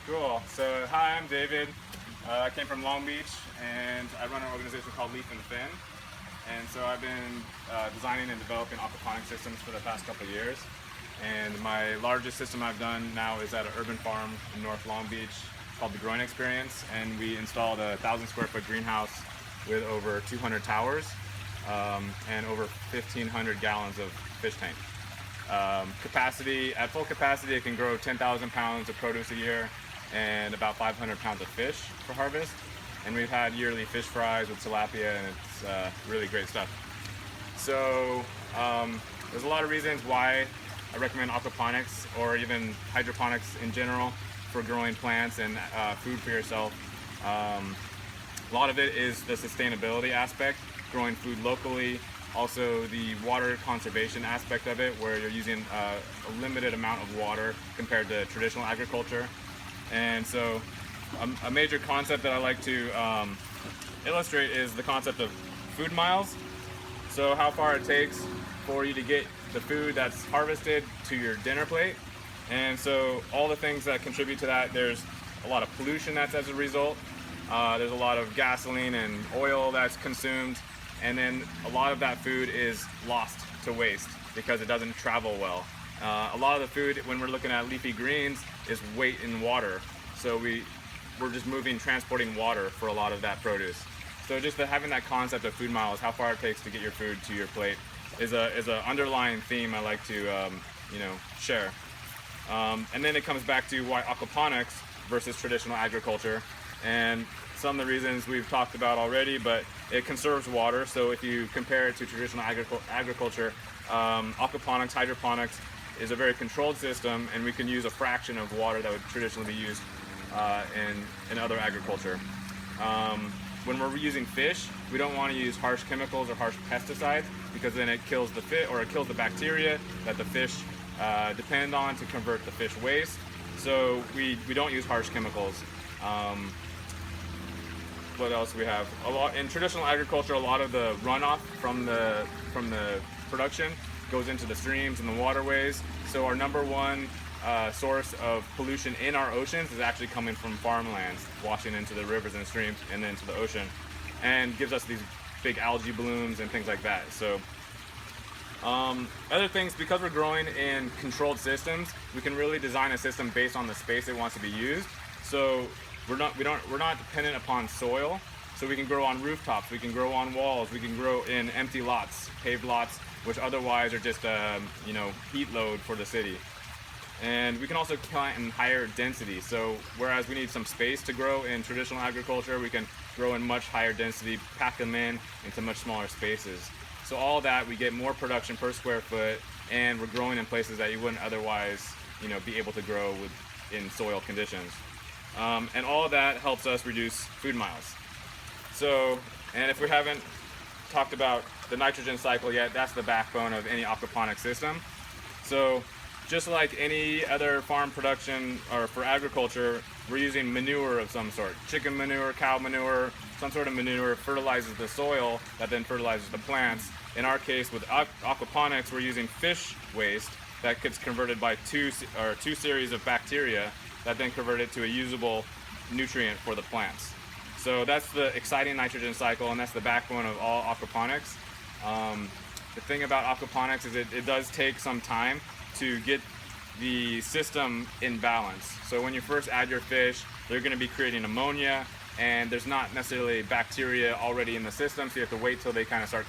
Cool. So, hi, I'm David. I came from Long Beach, and I run an organization called Leaf and Fin. And so I've been designing and developing aquaponic systems for the past couple of years. And my largest system I've done now is at an urban farm in North Long Beach called the Growing Experience. And we installed a 1,000 square foot greenhouse with over 200 towers and over 1,500 gallons of fish tank. At full capacity, it can grow 10,000 pounds of produce a year and about 500 pounds of fish for harvest. And we've had yearly fish fries with tilapia, and it's really great stuff. So there's a lot of reasons why I recommend aquaponics or even hydroponics in general for growing plants and food for yourself. A lot of it is the sustainability aspect, growing food locally. Also the water conservation aspect of it, where you're using a limited amount of water compared to traditional agriculture. And so a major concept that I like to illustrate is the concept of food miles. So how far it takes for you to get the food that's harvested to your dinner plate. And so all the things that contribute to that, there's a lot of pollution that's as a result. There's a lot of gasoline and oil that's consumed. And then a lot of that food is lost to waste because it doesn't travel well. A lot of the food, when we're looking at leafy greens, is weight in water. So we're just transporting water for a lot of that produce. So just having that concept of food miles, how far it takes to get your food to your plate, is a underlying theme I like to share. And then it comes back to why aquaponics versus traditional agriculture. And some of the reasons we've talked about already, but it conserves water. So if you compare it to traditional agriculture, aquaponics, hydroponics is a very controlled system, and we can use a fraction of water that would traditionally be used in other agriculture. When we're using fish, we don't want to use harsh chemicals or harsh pesticides, because then it kills the fish, or it kills the bacteria that the fish depend on to convert the fish waste. So we don't use harsh chemicals. What else do we have? In traditional agriculture, a lot of the runoff from the production goes into the streams and the waterways. So our number one source of pollution in our oceans is actually coming from farmlands, washing into the rivers and streams and then to the ocean, and gives us these big algae blooms and things like that. So other things, because we're growing in controlled systems, we can really design a system based on the space it wants to be used. So we're not dependent upon soil. So we can grow on rooftops, we can grow on walls, we can grow in empty lots, paved lots, which otherwise are just heat load for the city. And we can also plant in higher density. So whereas we need some space to grow in traditional agriculture, we can grow in much higher density, pack them into much smaller spaces. So all that, we get more production per square foot, and we're growing in places that you wouldn't otherwise be able to grow in soil conditions. And all of that helps us reduce food miles. So, and if we haven't talked about the nitrogen cycle yet, that's the backbone of any aquaponic system. So just like any other farm production or for agriculture, we're using manure of some sort. Chicken manure, cow manure, some sort of manure fertilizes the soil that then fertilizes the plants. In our case with aquaponics, we're using fish waste that gets converted by two series of bacteria that then convert it to a usable nutrient for the plants. So that's the exciting nitrogen cycle, and that's the backbone of all aquaponics. The thing about aquaponics is it does take some time to get the system in balance. So when you first add your fish, they're going to be creating ammonia, and there's not necessarily bacteria already in the system, so you have to wait till they kind of start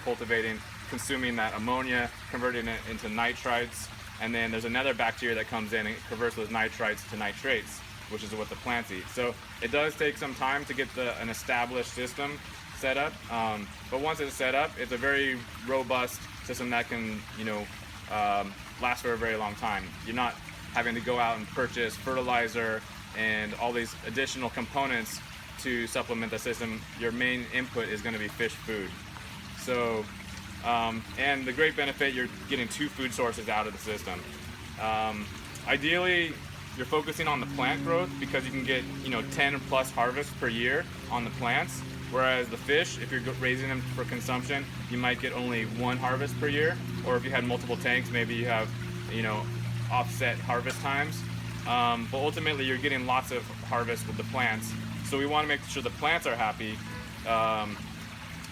consuming that ammonia, converting it into nitrites, and then there's another bacteria that comes in and converts those nitrites to nitrates, which is what the plants eat. So it does take some time to get an established system set up, but once it's set up, it's a very robust system that can last for a very long time. You're not having to go out and purchase fertilizer and all these additional components to supplement the system. Your main input is going to be fish food. So and the great benefit, you're getting two food sources out of the system. Ideally, you're focusing on the plant growth because you can get 10 plus harvests per year on the plants, whereas the fish, if you're raising them for consumption, you might get only one harvest per year. Or if you had multiple tanks, maybe you have offset harvest times. but ultimately you're getting lots of harvest with the plants. So we want to make sure the plants are happy.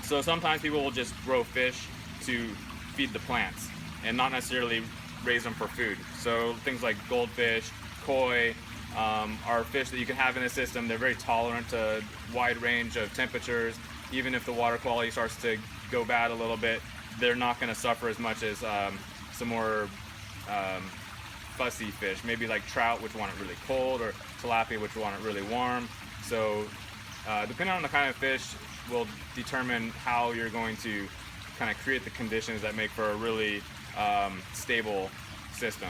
So sometimes people will just grow fish to feed the plants and not necessarily raise them for food. So things like goldfish, koi, are fish that you can have in the system. They're very tolerant to a wide range of temperatures. Even if the water quality starts to go bad a little bit, they're not going to suffer as much as some more fussy fish, maybe like trout, which want it really cold, or tilapia, which want it really warm. So depending on the kind of fish will determine how you're going to kind of create the conditions that make for a really stable system.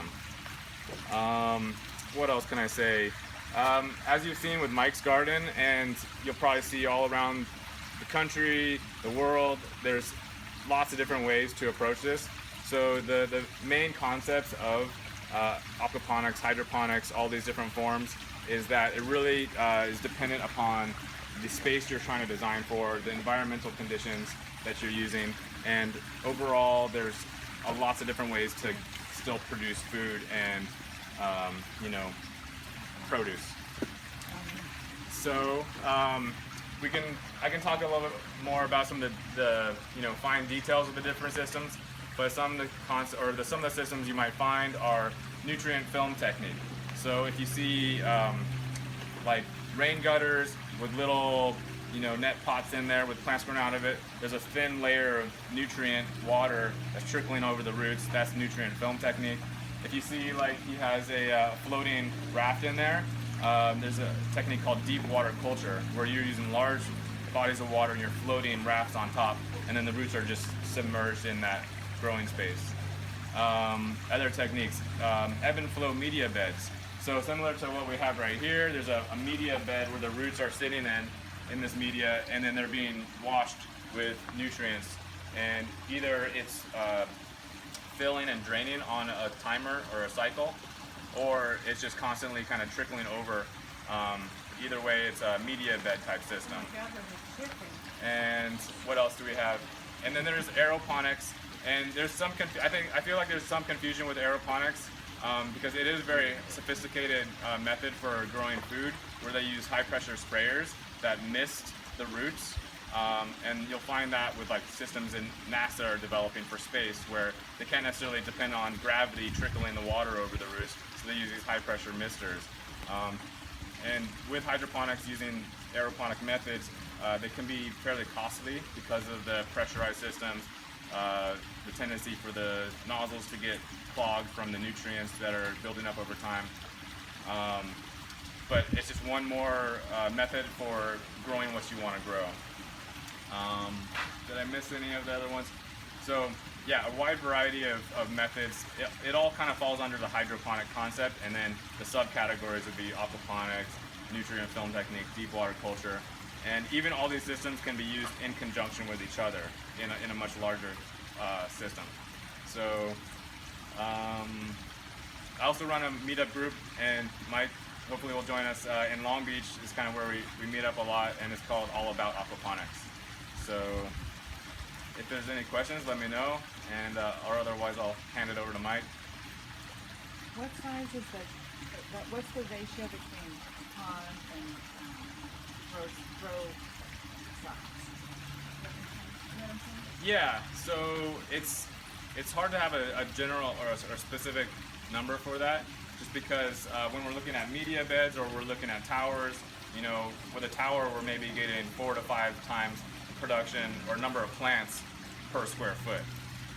What else can I say? As you've seen with Mike's garden, and you'll probably see all around the country, the world, there's lots of different ways to approach this. So the main concepts of aquaponics, hydroponics, all these different forms, is that it really is dependent upon the space you're trying to design for, the environmental conditions that you're using, and overall there's lots of different ways to still produce food and produce. So I can talk a little bit more about some of the fine details of the different systems, but some of the systems you might find are nutrient film technique. So if you see like rain gutters with little net pots in there with plants growing out of it, there's a thin layer of nutrient water that's trickling over the roots. That's nutrient film technique. If you see like he has a floating raft in there, there's a technique called deep water culture, where you're using large bodies of water and you're floating rafts on top, and then the roots are just submerged in that growing space. Other techniques, ebb and flow media beds. So similar to what we have right here, there's a media bed where the roots are sitting in this media, and then they're being washed with nutrients, and either it's filling and draining on a timer or a cycle, or it's just constantly kind of trickling over. Either way, it's a media bed type system. And what else do we have? And then there's aeroponics, and there's some I feel like there's some confusion with aeroponics, because it is a very sophisticated method for growing food, where they use high pressure sprayers that mist the roots. And you'll find that with like systems in NASA are developing for space, where they can't necessarily depend on gravity trickling the water over the roots, so they use these high pressure misters. And with hydroponics using aeroponic methods, they can be fairly costly because of the pressurized systems, the tendency for the nozzles to get clogged from the nutrients that are building up over time. But it's just one more method for growing what you want to grow. Did I miss any of the other ones? So yeah, a wide variety of methods. It all kind of falls under the hydroponic concept, and then the subcategories would be aquaponics, nutrient film technique, deep water culture, and even all these systems can be used in conjunction with each other in a much larger system. So I also run a meetup group, and Mike hopefully will join us in Long Beach. Is kind of where we meet up a lot, and it's called All About Aquaponics. So if there's any questions, let me know, and or otherwise I'll hand it over to Mike. What size is what's the ratio between pond and grow size? Yeah, so it's hard to have a general or a specific number for that, just because when we're looking at media beds or we're looking at towers, with a tower we're maybe getting 4 to 5 times production or number of plants per square foot.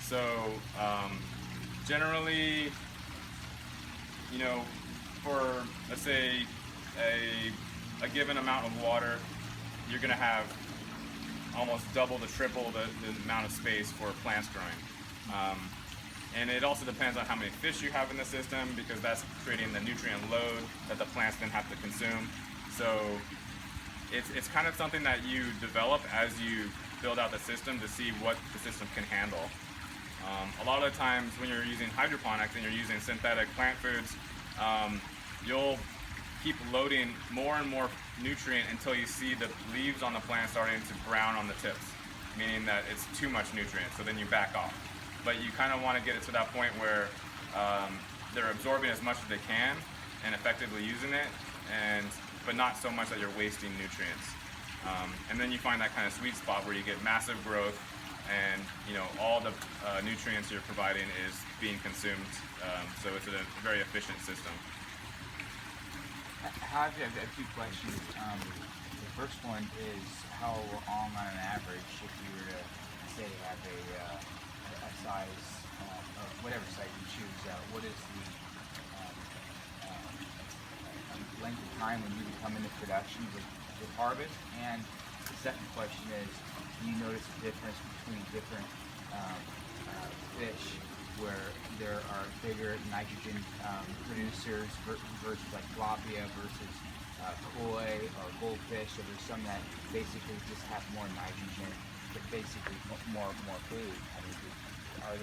So generally, for let's say a given amount of water, you're going to have almost double to triple the amount of space for plants growing. And it also depends on how many fish you have in the system, because that's creating the nutrient load that the plants then have to consume. So it's kind of something that you develop as you build out the system to see what the system can handle. A lot of the times when you're using hydroponics and you're using synthetic plant foods, you'll keep loading more and more nutrient until you see the leaves on the plant starting to brown on the tips, meaning that it's too much nutrient, so then you back off. But you kind of want to get it to that point where they're absorbing as much as they can, and effectively using it, but not so much that you're wasting nutrients. And then you find that kind of sweet spot where you get massive growth, and all the nutrients you're providing is being consumed. So it's a very efficient system. I have a few questions. The first one is how long on an average, if you were to say have a size, or whatever size you choose, what is the length of time when you would come into production with harvest? And the second question is, do you notice a difference between different fish where there are bigger nitrogen producers versus like tilapia versus koi or goldfish, or there's some that basically just have more nitrogen but basically more food? I mean, have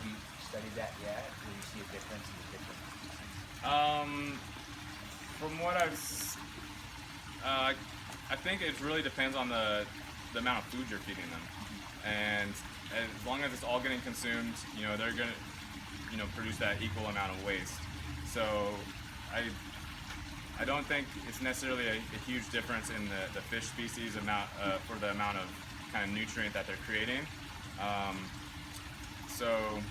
you studied that yet? Do you see a difference in the different species? From what I think it really depends on the amount of food you're feeding them, and as long as it's all getting consumed, they're gonna produce that equal amount of waste. So I don't think it's necessarily a huge difference in the fish species amount for the amount of kind of nutrient that they're creating. So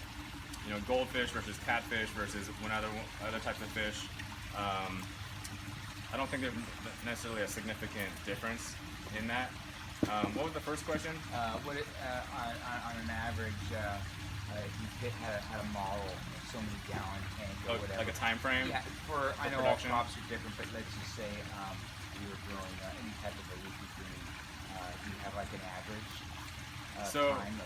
goldfish versus catfish versus other types of fish. I don't think there's necessarily a significant difference in that. What was the first question? On an average, if you had a model, so many gallon tank or whatever. Like a time frame? Yeah, I know production? all crops are different, but let's just say you were growing any type of a leafy green. Do you have like an average time?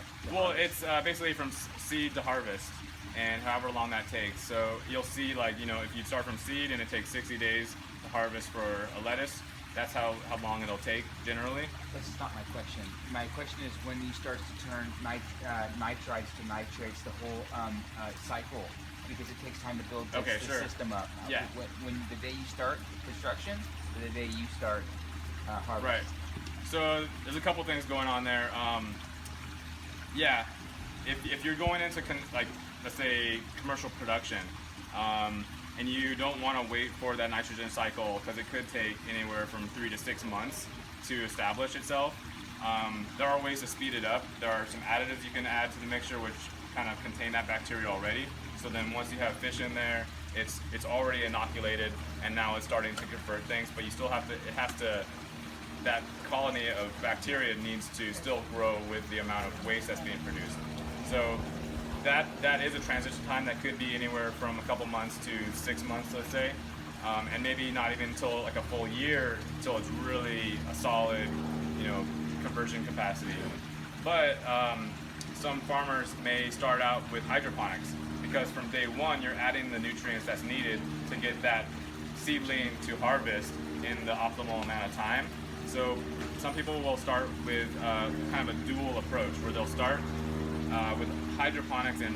It's basically from seed to harvest, and however long that takes. So you'll see, if you start from seed and it takes 60 days to harvest for a lettuce, that's how long it'll take generally. That's not my question. My question is when you start to turn nitrites to nitrates, the whole cycle, because it takes time to build the system up. Yeah. When the day you start construction, or the day you start harvest. Right. So there's a couple things going on there. If you're going into let's say commercial production, and you don't want to wait for that nitrogen cycle because it could take anywhere from 3 to 6 months to establish itself. There are ways to speed it up. There are some additives you can add to the mixture which kind of contain that bacteria already. So then once you have fish in there, it's already inoculated, and now it's starting to convert things, but you still have to, that colony of bacteria needs to still grow with the amount of waste that's being produced. So that is a transition time that could be anywhere from a couple months to 6 months, let's say, and maybe not even until like a full year until it's really a solid, conversion capacity. But some farmers may start out with hydroponics because from day one you're adding the nutrients that's needed to get that seedling to harvest in the optimal amount of time. So some people will start with kind of a dual approach where they'll start with hydroponics and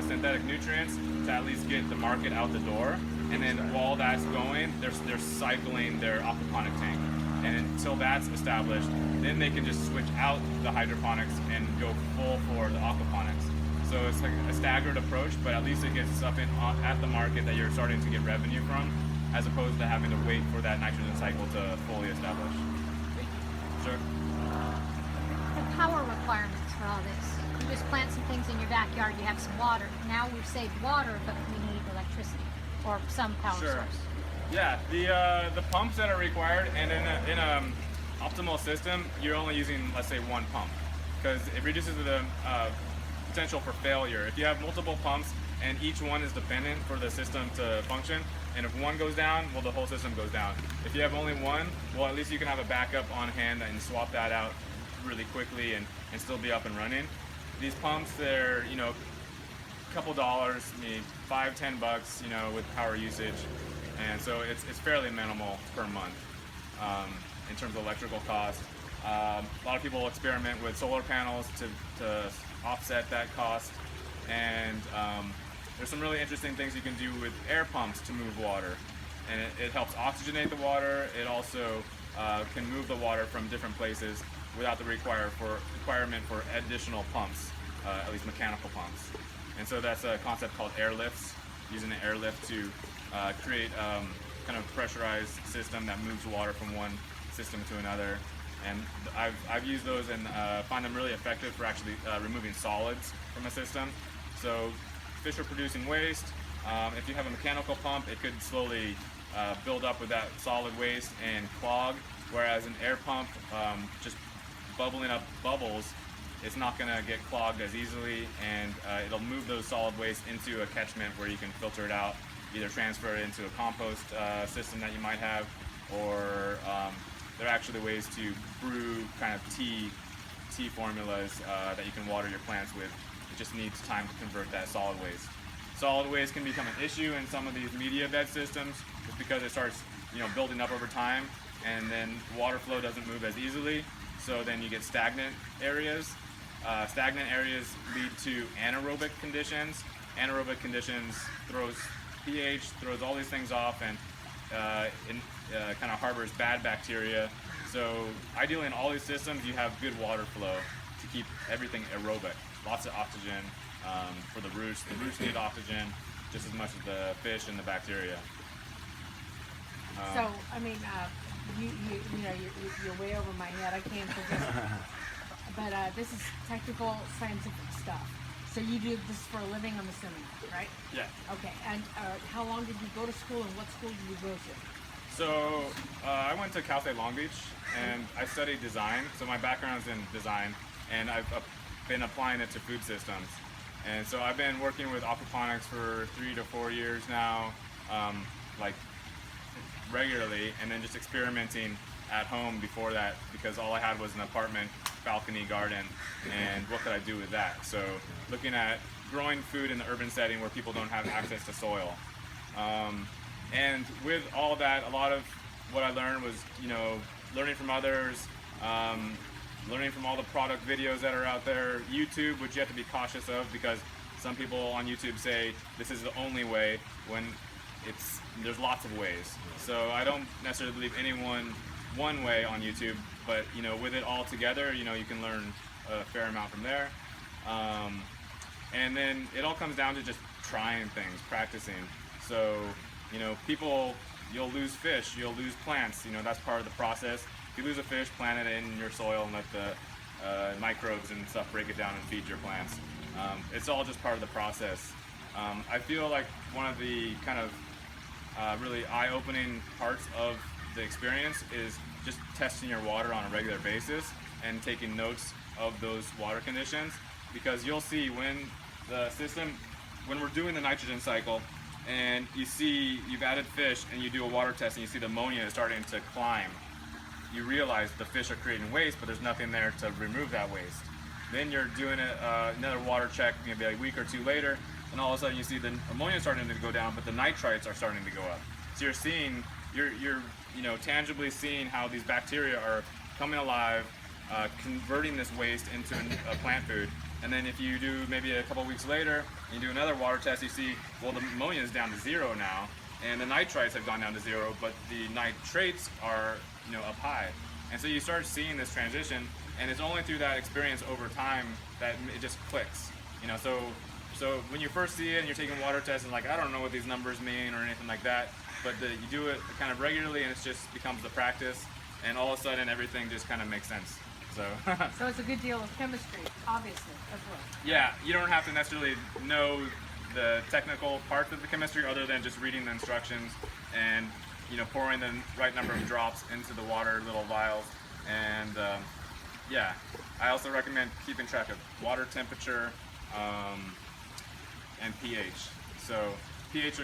synthetic nutrients to at least get the market out the door, and then while that's going, they're cycling their aquaponic tank, and until that's established, then they can just switch out the hydroponics and go full for the aquaponics. So it's like a staggered approach, but at least it gets something at the market that you're starting to get revenue from, as opposed to having to wait for that nitrogen cycle to fully establish. Thank you. Sure. The power requirements for all this. You just plant some things in your backyard, you have some water. Now we've saved water, but we need electricity or some power source. Yeah, the pumps that are required, and in a optimal system, you're only using, let's say, one pump, because it reduces the potential for failure. If you have multiple pumps and each one is dependent for the system to function, and if one goes down, well, the whole system goes down. If you have only one, well, at least you can have a backup on hand and swap that out really quickly and still be up and running. These pumps, they're, a couple dollars, maybe $5-10, with power usage, and so it's fairly minimal per month in terms of electrical cost. A lot of people experiment with solar panels to offset that cost, and there's some really interesting things you can do with air pumps to move water, and it helps oxygenate the water. It also can move the water from different places without the requirement for additional pumps, at least mechanical pumps. And so that's a concept called air lifts. using an airlift to create kind of pressurized system that moves water from one system to another. And I've used those and find them really effective for actually removing solids from a system. So fish are producing waste. If you have a mechanical pump, it could slowly build up with that solid waste and clog, whereas an air pump, just bubbling up bubbles, it's not going to get clogged as easily, and it'll move those solid waste into a catchment where you can filter it out, either transfer it into a compost system that you might have, or there are actually ways to brew kind of tea formulas that you can water your plants with. It just needs time to convert that solid waste. Solid waste can become an issue in some of these media bed systems just because it starts, building up over time, and then water flow doesn't move as easily. So then you get stagnant areas. Stagnant areas lead to anaerobic conditions. Anaerobic conditions throws pH, throws all these things off, and kind of harbors bad bacteria. So ideally in all these systems you have good water flow to keep everything aerobic. Lots of oxygen for the roots. The roots need oxygen just as much as the fish and the bacteria. So, I mean, you're way over my head. I can't forget. But this is technical, scientific stuff. So you do this for a living, I'm assuming, right? Yeah. Okay. And how long did you go to school, and what school did you go to? So I went to Cal State Long Beach, and I studied design. So my background's in design, and I've been applying it to food systems. And so I've been working with Aquaponics for 3 to 4 years now, like regularly, and then just experimenting at home before that, because all I had was an apartment balcony garden, and what could I do with that? So looking at growing food in the urban setting where people don't have access to soil. And with all that, a lot of what I learned was, learning from others, learning from all the product videos that are out there. YouTube, which you have to be cautious of, because some people on YouTube say this is the only way, when there's lots of ways. So I don't necessarily believe one way on YouTube, but with it all together, you can learn a fair amount from there. And then it all comes down to just trying things, practicing. So you'll lose fish, you'll lose plants, that's part of the process. If you lose a fish, plant it in your soil and let the microbes and stuff break it down and feed your plants. It's all just part of the process. I feel like one of the kind of really eye-opening parts of the experience is just testing your water on a regular basis and taking notes of those water conditions, because you'll see when we're doing the nitrogen cycle, and you see you've added fish and you do a water test and you see the ammonia is starting to climb, you realize the fish are creating waste, but there's nothing there to remove that waste. Then you're doing another water check maybe a week or two later, and all of a sudden you see the ammonia starting to go down, but the nitrites are starting to go up. So you're seeing, you're tangibly seeing how these bacteria are coming alive, converting this waste into a plant food. And then if you do maybe a couple weeks later, and you do another water test, you see, well, the ammonia is down to 0 now, and the nitrites have gone down to 0, but the nitrates are up high. And so you start seeing this transition, and it's only through that experience over time that it just clicks. So when you first see it and you're taking water tests and I don't know what these numbers mean or anything like that, but you do it kind of regularly, and it just becomes the practice, and all of a sudden everything just kind of makes sense. So So it's a good deal of chemistry, obviously, as well. yeah, you don't have to necessarily know the technical parts of the chemistry other than just reading the instructions and pouring the right number of drops into the water, little vials. And yeah, I also recommend keeping track of water temperature and pH. So pH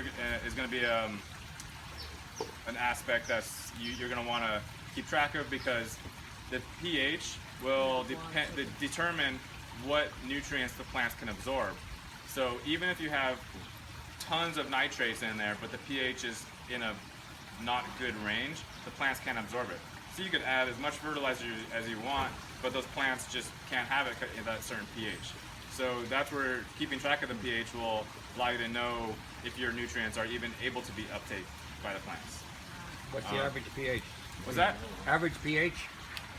is going to be an aspect that's you're going to want to keep track of, because the pH will determine what nutrients the plants can absorb. So even if you have tons of nitrates in there, but the pH is in a not good range, the plants can't absorb it. So you could add as much fertilizer as you want, but those plants just can't have it at that certain pH. So that's where keeping track of the pH will allow you to know if your nutrients are even able to be uptake by the plants. What's the average pH? What's that? Average pH?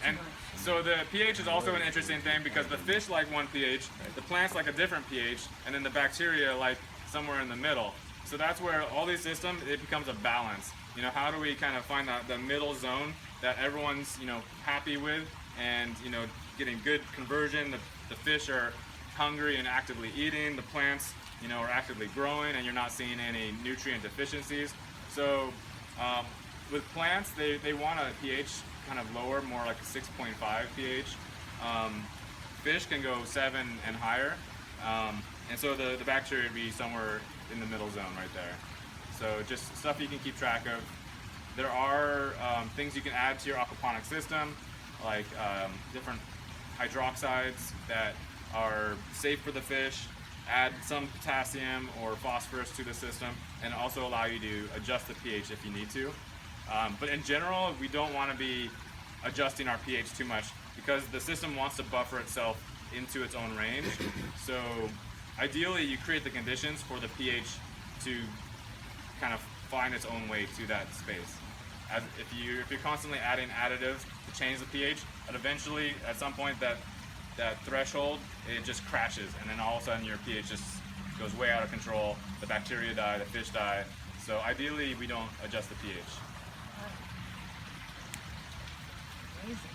And so the pH is also an interesting thing, because the fish like one pH, the plants like a different pH, and then the bacteria like somewhere in the middle. So that's where all these systems, it becomes a balance. You know, how do we kind of find the middle zone that everyone's, you know, happy with, and, you know, getting good conversion. The fish are hungry and actively eating. The plants, you know, are actively growing, and you're not seeing any nutrient deficiencies. So with plants, they want a pH kind of lower, more like a 6.5 pH. Fish can go 7 and higher, and so the bacteria would be somewhere in the middle zone right there. So just stuff you can keep track of. There are things you can add to your aquaponic system, like different hydroxides that are safe for the fish. Add some potassium or phosphorus to the system, and also allow you to adjust the pH if you need to. But in general, we don't want to be adjusting our pH too much, because the system wants to buffer itself into its own range. So ideally, you create the conditions for the pH to kind of find its own way to that space. As if you're constantly adding additives to change the pH, and eventually at some point that threshold, it just crashes, and then all of a sudden your pH just goes way out of control. The bacteria die, the fish die. So ideally, we don't adjust the pH. Amazing.